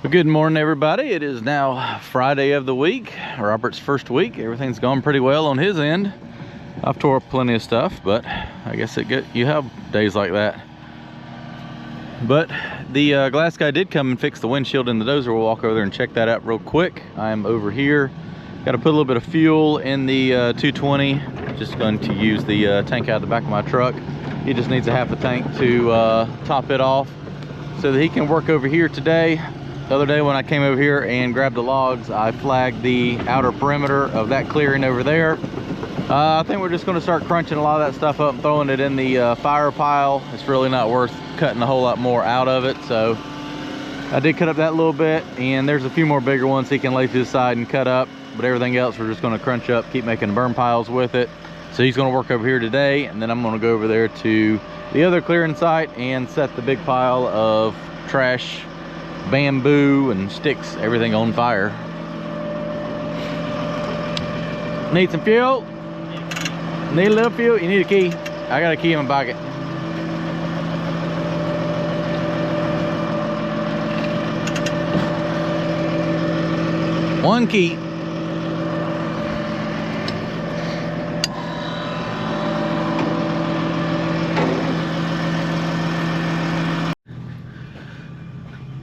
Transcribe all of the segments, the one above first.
Well, good morning, everybody. It is now Friday of the week, Robert's first week. Everything's gone pretty well on his end. I've tore up plenty of stuff, but I guess you have days like that. But the glass guy did come and fix the windshield in the Dozer. We'll walk over there and check that out real quick. I'm over here. Got to put a little bit of fuel in the 220. Just going to use the tank out of the back of my truck. He just needs a half a tank to top it off so that he can work over here today. The other day when I came over here and grabbed the logs, I flagged the outer perimeter of that clearing over there. I think we're just going to start crunching a lot of that stuff up and throwing it in the fire pile. It's really not worth cutting a whole lot more out of it, so I did cut up that little bit, and there's a few more bigger ones he can lay to the side and cut up, but everything else we're just going to crunch up, keep making burn piles with it. So he's going to work over here today, and then I'm going to go over there to the other clearing site and set the big pile of trash, bamboo and sticks, everything on fire. Need some fuel? Need a little fuel? You need a key? I got a key in my pocket. One key.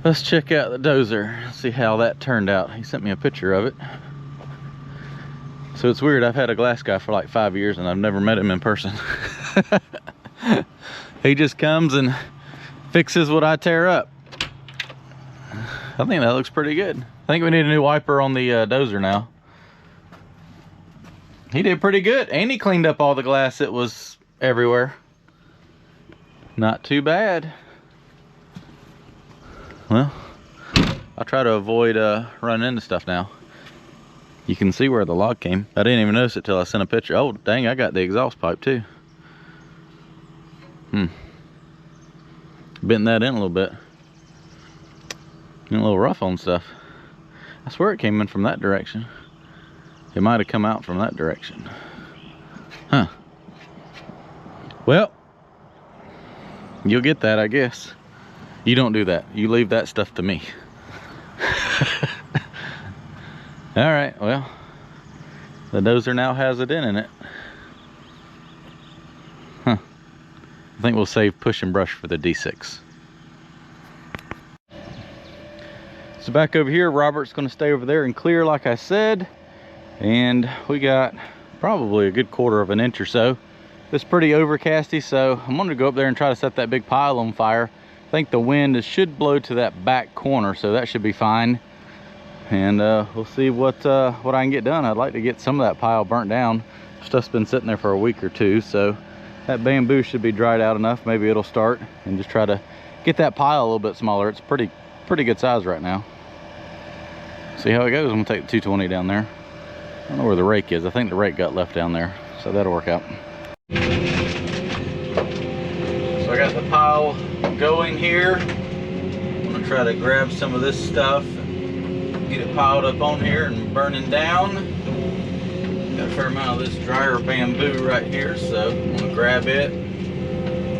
Let's check out the Dozer, see how that turned out. He sent me a picture of it. So it's weird, I've had a glass guy for like 5 years and I've never met him in person. He just comes and fixes what I tear up. I think that looks pretty good. I think we need a new wiper on the Dozer now. He did pretty good, and he cleaned up all the glass that was everywhere. Not too bad. Well, I'll try to avoid running into stuff now. You can see where the log came. I didn't even notice it till I sent a picture. Oh, dang, I got the exhaust pipe too. Bent that in a little bit. Getting a little rough on stuff. I swear it came in from that direction. It might have come out from that direction. Huh. Well, you'll get that, I guess. You don't do that. You leave that stuff to me. All right, well, the Dozer now has a dent in it. Huh. I think we'll save push and brush for the D6. So back over here, Robert's going to stay over there and clear like I said. And we got probably a good 1/4 of an inch or so. It's pretty overcasty, so I'm going to go up there and try to set that big pile on fire. I think the wind should blow to that back corner, so that should be fine. And we'll see what I can get done. I'd like to get some of that pile burnt down. Stuff's been sitting there for a week or two, so that bamboo should be dried out enough. Maybe it'll start, and just try to get that pile a little bit smaller. It's pretty good size right now. See how it goes. I'm gonna take the 220 down there. I don't know where the rake is. I think the rake got left down there, so that'll work out. So I got the pile going here. I'm gonna try to grab some of this stuff and get it piled up on here and burning down. Got a fair amount of this drier bamboo right here, so I'm gonna grab it,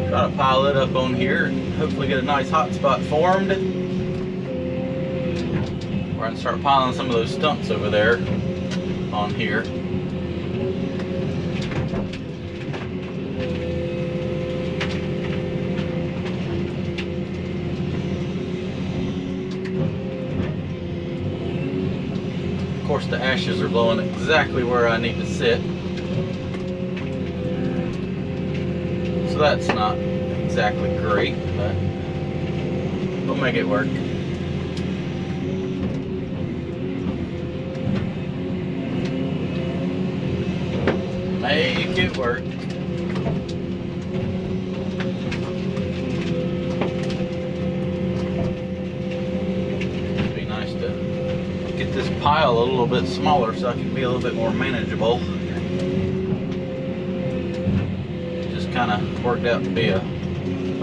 try to pile it up on here, and hopefully get a nice hot spot formed. We're gonna start piling some of those stumps over there on here. Of course, the ashes are blowing exactly where I need to sit, so that's not exactly great, but we'll make it work. Make it work. It'd be nice to get this pile a little bit smaller so I can be a little bit more manageable. It just kind of worked out to be a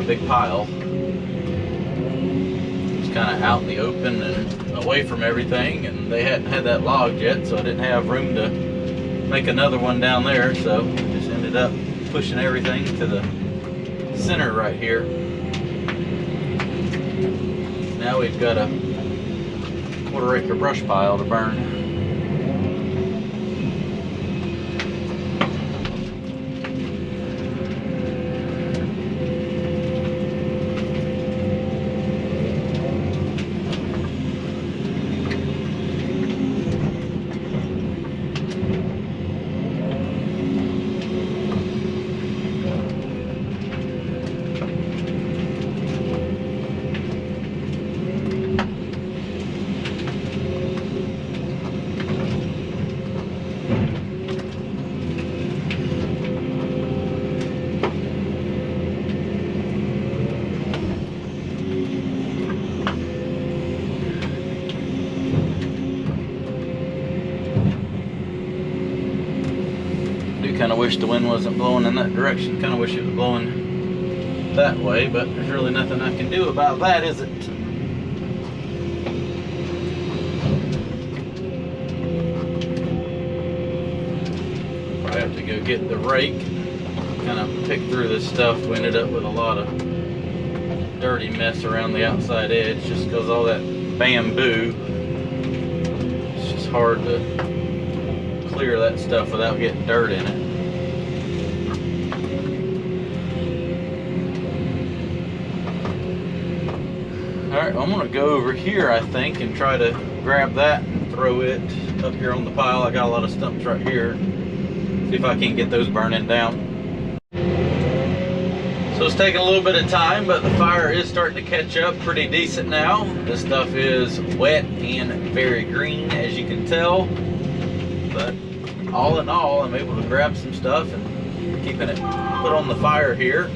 big pile. It's kind of out in the open and away from everything, and they hadn't had that logged yet, so I didn't have room to make another one down there, so just ended up pushing everything to the center right here. Now we've got to quarter-acre brush pile to burn. Kind of wish the wind wasn't blowing in that direction. Kind of wish it was blowing that way, but there's really nothing I can do about that, is it? I have to go get the rake, kind of pick through this stuff. We ended up with a lot of dirty mess around the outside edge just because all that bamboo. It's just hard to clear that stuff without getting dirt in it. Alright, I'm going to go over here, I think, and try to grab that and throw it up here on the pile. I got a lot of stumps right here. See if I can get those burning down. So it's taking a little bit of time, but the fire is starting to catch up pretty decent now. This stuff is wet and very green, as you can tell. But all in all, I'm able to grab some stuff and keeping it put on the fire here.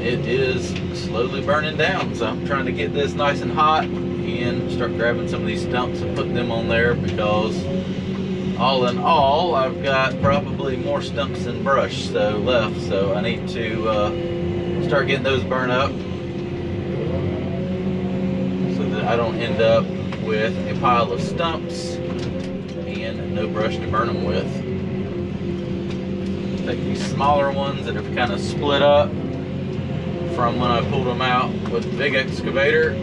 It is slowly burning down, so I'm trying to get this nice and hot and start grabbing some of these stumps and putting them on there, because all in all I've got probably more stumps than brush left, so I need to start getting those burned up so that I don't end up with a pile of stumps and no brush to burn them with. Take these smaller ones that have kind of split up from when I pulled them out with the big excavator.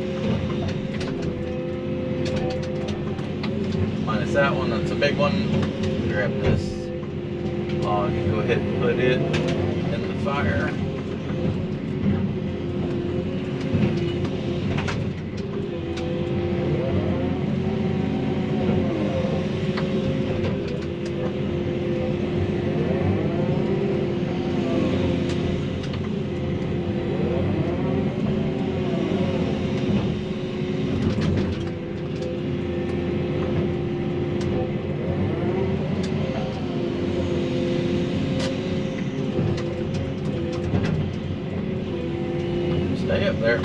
Minus that one, that's a big one. Grab this log and go ahead and put it in the fire. Stay up there.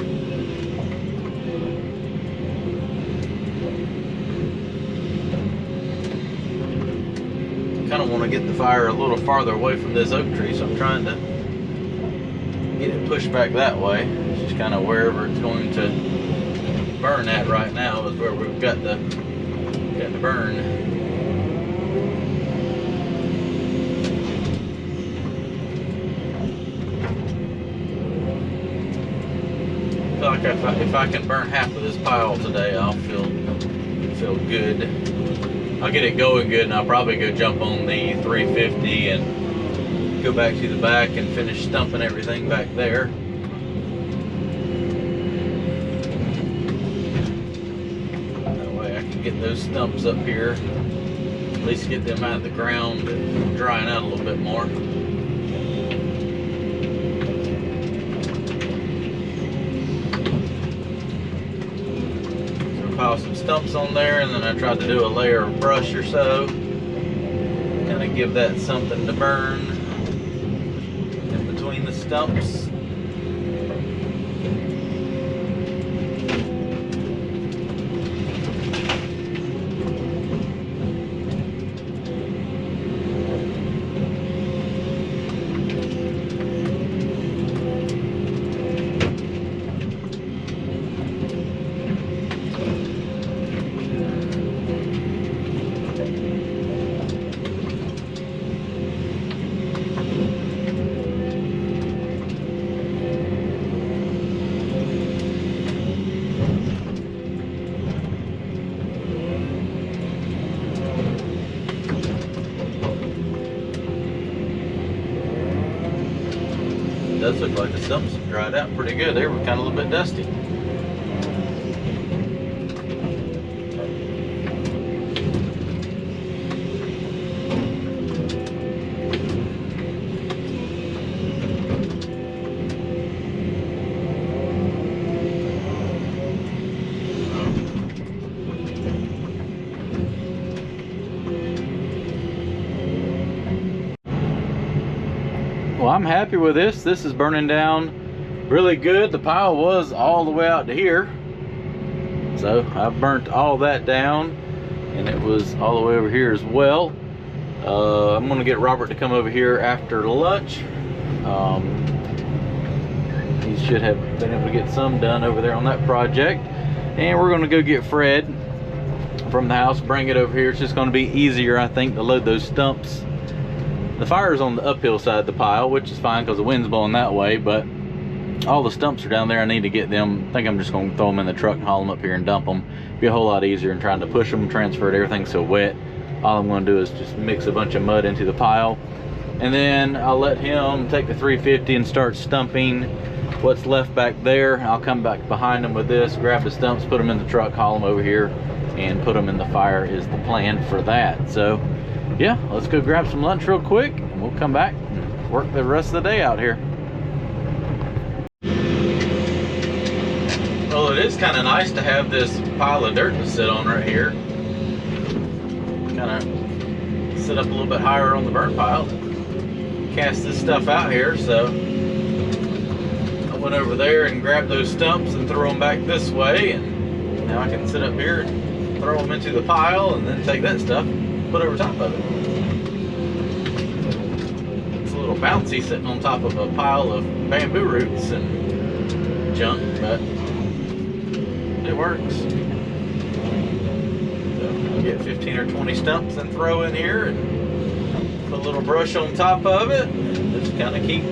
Kind of want to get the fire a little farther away from this oak tree, so I'm trying to get it pushed back that way. It's just kind of wherever it's going to burn at right now is where we've got to burn. Like if I can burn half of this pile today, I'll feel good. I'll get it going good, and I'll probably go jump on the 350 and go back to the back and finish stumping everything back there. That way I can get those stumps up here, at least get them out of the ground and drying out a little bit more. Pile some stumps on there, and then I tried to do a layer of brush or so, kind of give that something to burn in between the stumps. does look like the stumps dried out pretty good. They were kind of a little bit dusty. Well, I'm happy with this. This is burning down really good. The pile was all the way out to here, so I've burnt all that down, and it was all the way over here as well. I'm gonna get Robert to come over here after lunch. He should have been able to get some done over there on that project, and we're gonna go get Fred from the house, bring it over here. It's just gonna be easier, I think, to load those stumps. The fire's on the uphill side of the pile, which is fine because the wind's blowing that way, but all the stumps are down there. I need to get them. I think I'm just going to throw them in the truck and haul them up here and dump them. Be a whole lot easier than trying to push them, transfer it, everything's so wet. All I'm going to do is just mix a bunch of mud into the pile, and then I'll let him take the 350 and start stumping what's left back there. I'll come back behind him with this, grab the stumps, put them in the truck, haul them over here, and put them in the fire is the plan for that. So yeah, let's go grab some lunch real quick, and we'll come back and work the rest of the day out here. Well, it is kind of nice to have this pile of dirt to sit on right here. Kind of sit up a little bit higher on the burn pile. Cast this stuff out here, so I went over there and grabbed those stumps and threw them back this way, and now I can sit up here and throw them into the pile and then take that stuff, put over top of it. It's a little bouncy sitting on top of a pile of bamboo roots and junk, but it works. So I'll get 15 or 20 stumps and throw in here and put a little brush on top of it and just kind of keep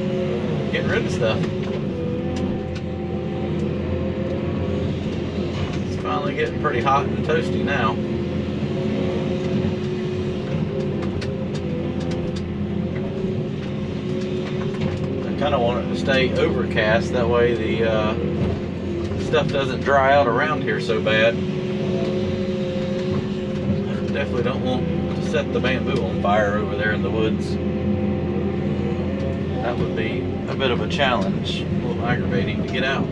getting rid of stuff. It's finally getting pretty hot and toasty now. Kind of want it to stay overcast, that way the stuff doesn't dry out around here so bad. I definitely don't want to set the bamboo on fire over there in the woods. That would be a bit of a challenge, a little aggravating to get out.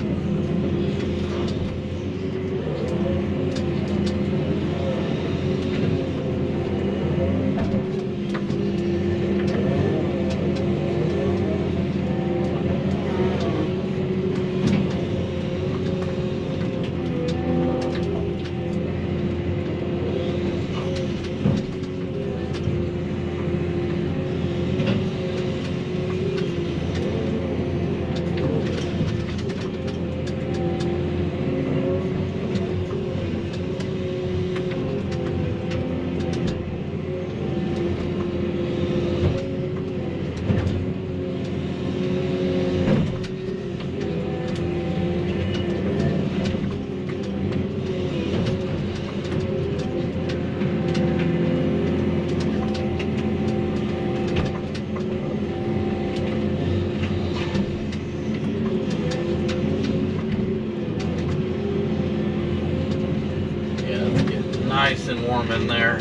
Nice and warm in there.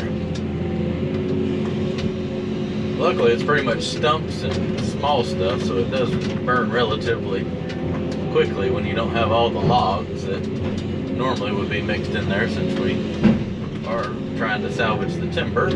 Luckily it's pretty much stumps and small stuff, so it does burn relatively quickly when you don't have all the logs that normally would be mixed in there, since we are trying to salvage the timber.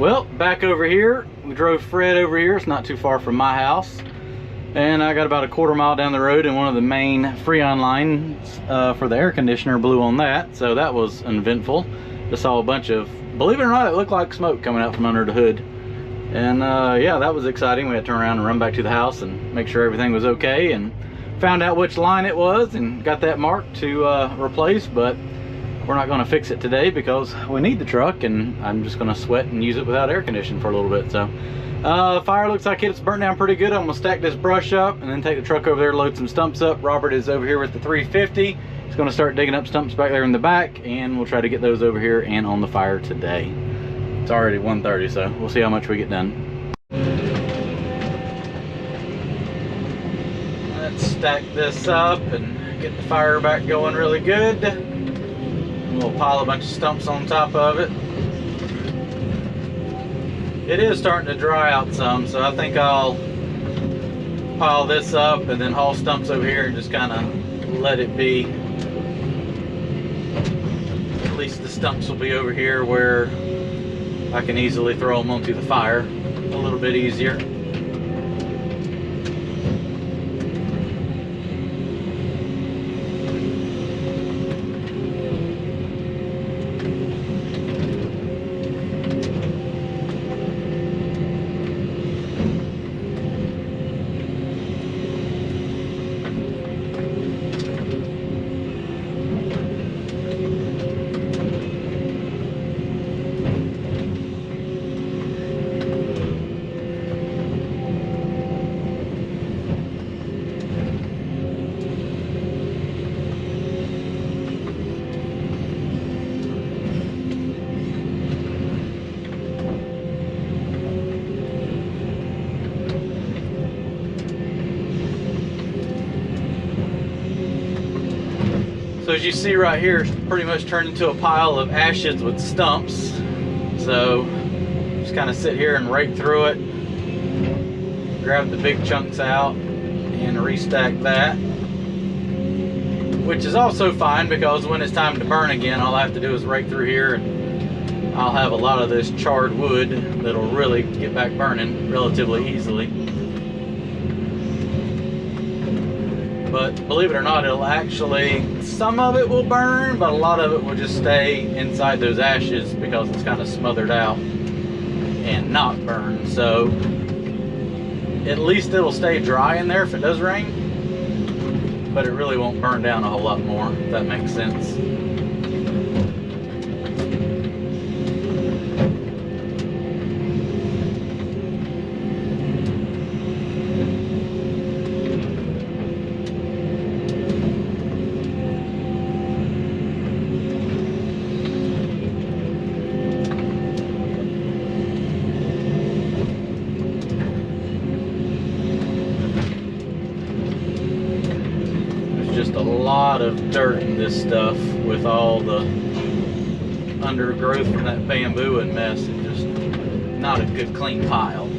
Well, back over here, we drove Fred over here. It's not too far from my house. And I got about a quarter mile down the road, and one of the main Freon lines for the air conditioner blew on that. So that was uneventful. Just saw a bunch of, believe it or not, it looked like smoke coming out from under the hood. And yeah, that was exciting. We had to turn around and run back to the house and make sure everything was okay, and found out which line it was and got that marked to replace. But we're not going to fix it today because we need the truck, and I'm just going to sweat and use it without air conditioning for a little bit. So fire looks like it's burnt down pretty good. I'm going to stack this brush up and then take the truck over there, load some stumps up. Robert is over here with the 350. He's going to start digging up stumps back there in the back, and we'll try to get those over here and on the fire today. It's already 1:30, so we'll see how much we get done. Let's stack this up and get the fire back going really good. We'll pile a bunch of stumps on top of it. It is starting to dry out some, so I think I'll pile this up and then haul stumps over here and just kind of let it be. At least the stumps will be over here where I can easily throw them onto the fire a little bit easier. So as you see right here, it's pretty much turned into a pile of ashes with stumps. So just kind of sit here and rake through it, grab the big chunks out and restack that, which is also fine because when it's time to burn again, all I have to do is rake through here and I'll have a lot of this charred wood that'll really get back burning relatively easily. But believe it or not, it'll actually, some of it will burn, but a lot of it will just stay inside those ashes because it's kind of smothered out and not burn. So at least it'll stay dry in there if it does rain, but it really won't burn down a whole lot more, if that makes sense. Just a lot of dirt in this stuff with all the undergrowth from that bamboo and mess. It's just not a good clean pile.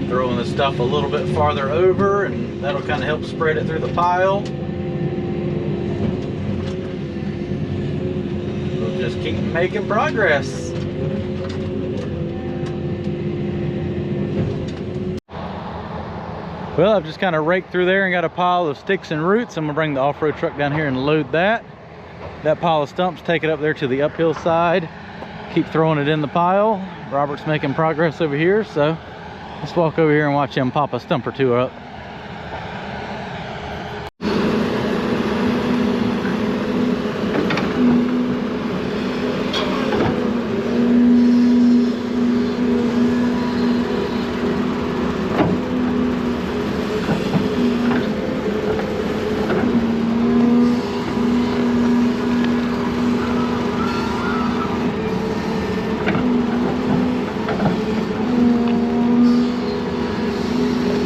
Throwing the stuff a little bit farther over, and that'll kind of help spread it through the pile. We'll just keep making progress. Well, I've just kind of raked through there and got a pile of sticks and roots. I'm gonna bring the off-road truck down here and load that. That pile of stumps, take it up there to the uphill side. Keep throwing it in the pile. Robert's making progress over here, so let's walk over here and watch him pop a stump or two up.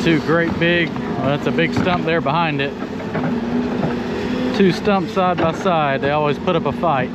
Two great big, well, that's a big stump there behind it. Two stumps side by side, they always put up a fight.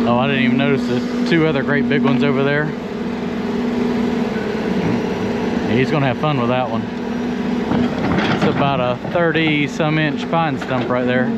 Oh, I didn't even notice the two other great big ones over there. He's gonna have fun with that one. It's about a 30-some inch pine stump right there.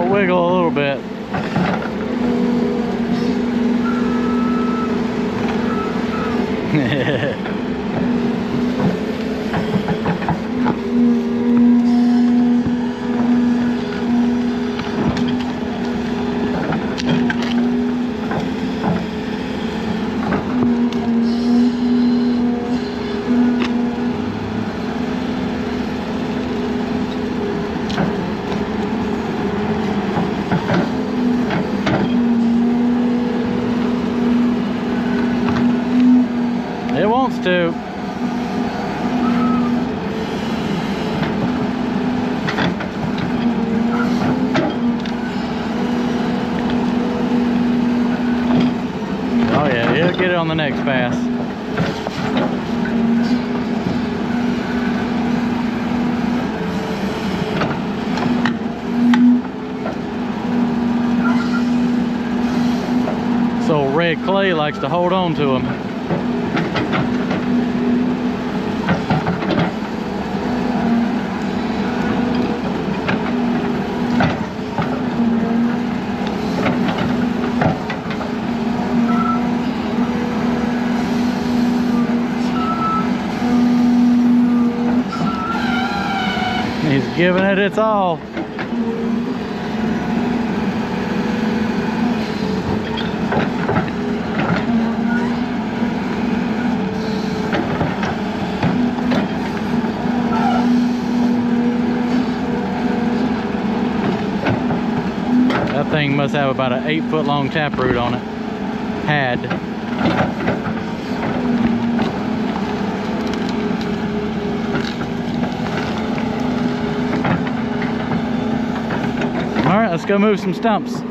Wiggle a little bit. It wants to. Oh yeah, he'll get it on the next pass. So red clay likes to hold on to him. He's giving it its all. That thing must have about an 8-foot long taproot on it. Had. All right, let's go move some stumps.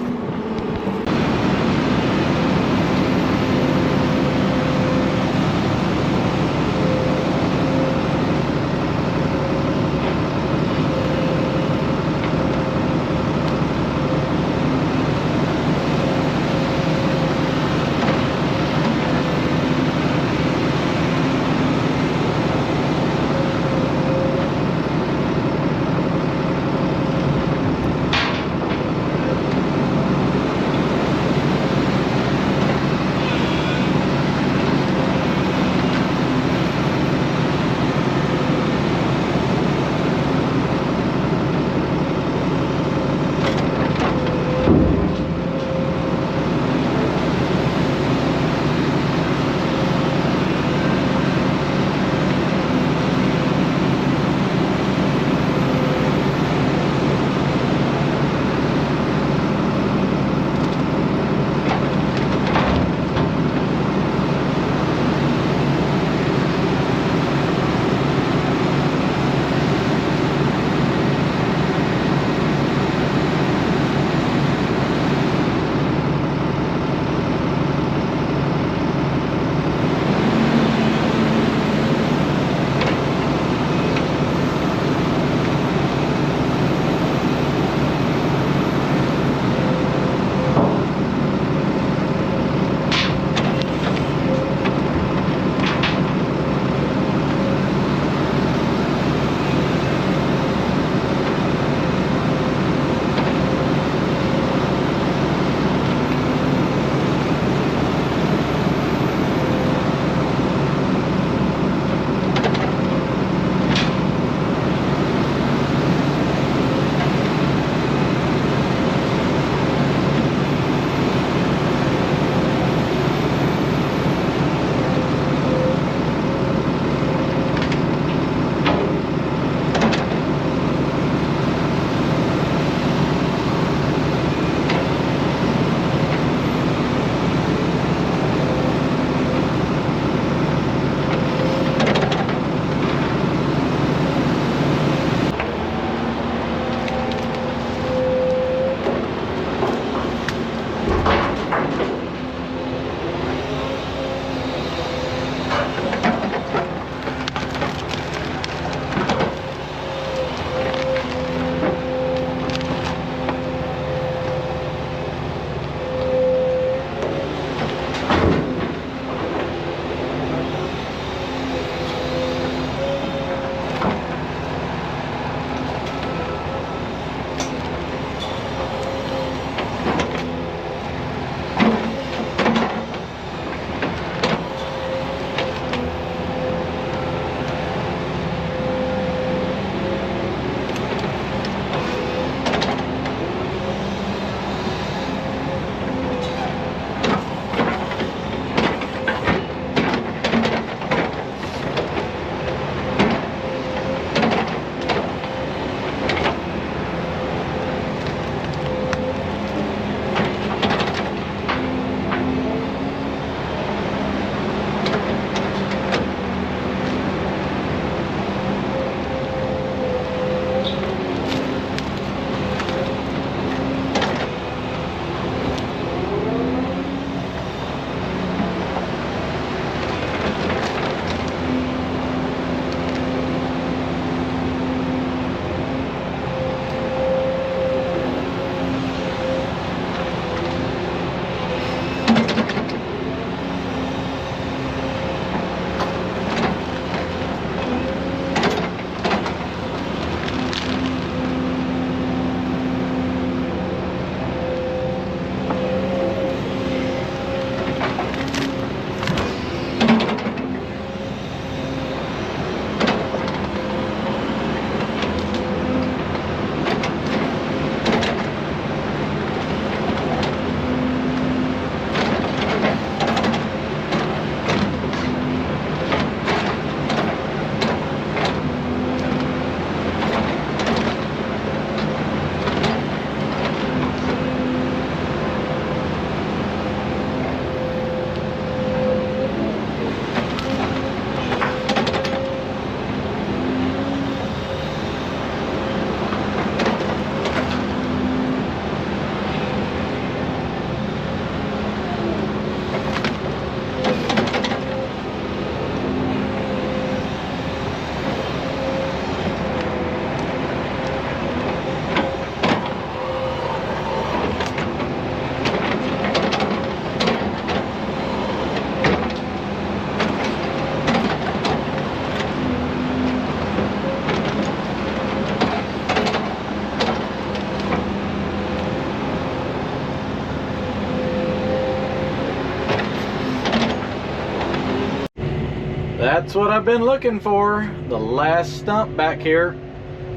That's what I've been looking for. The last stump back here.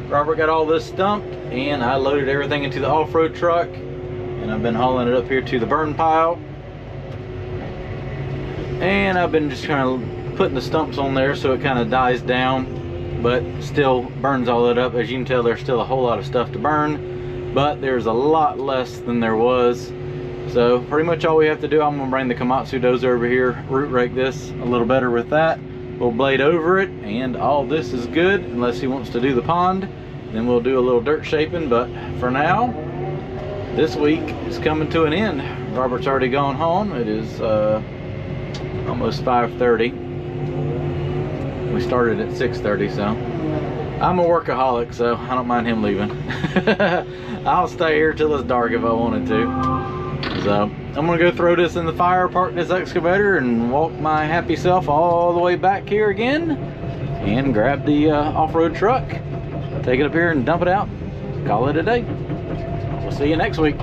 Robert got all this stumped, and I loaded everything into the off-road truck, and I've been hauling it up here to the burn pile. And I've been just kind of putting the stumps on there so it kind of dies down, but still burns all that up. As you can tell, there's still a whole lot of stuff to burn, but there's a lot less than there was. So pretty much all we have to do, I'm gonna bring the Komatsu Dozer over here, root rake this a little better with that. We'll blade over it, and all this is good, unless he wants to do the pond. Then we'll do a little dirt shaping, but for now, this week is coming to an end. Robert's already gone home. It is almost 5:30. We started at 6:30, so I'm a workaholic, so I don't mind him leaving. I'll stay here till it's dark if I wanted to. So I'm gonna go throw this in the fire, park this excavator, and walk my happy self all the way back here again, and grab the off-road truck, take it up here and dump it out. Call it a day. We'll see you next week.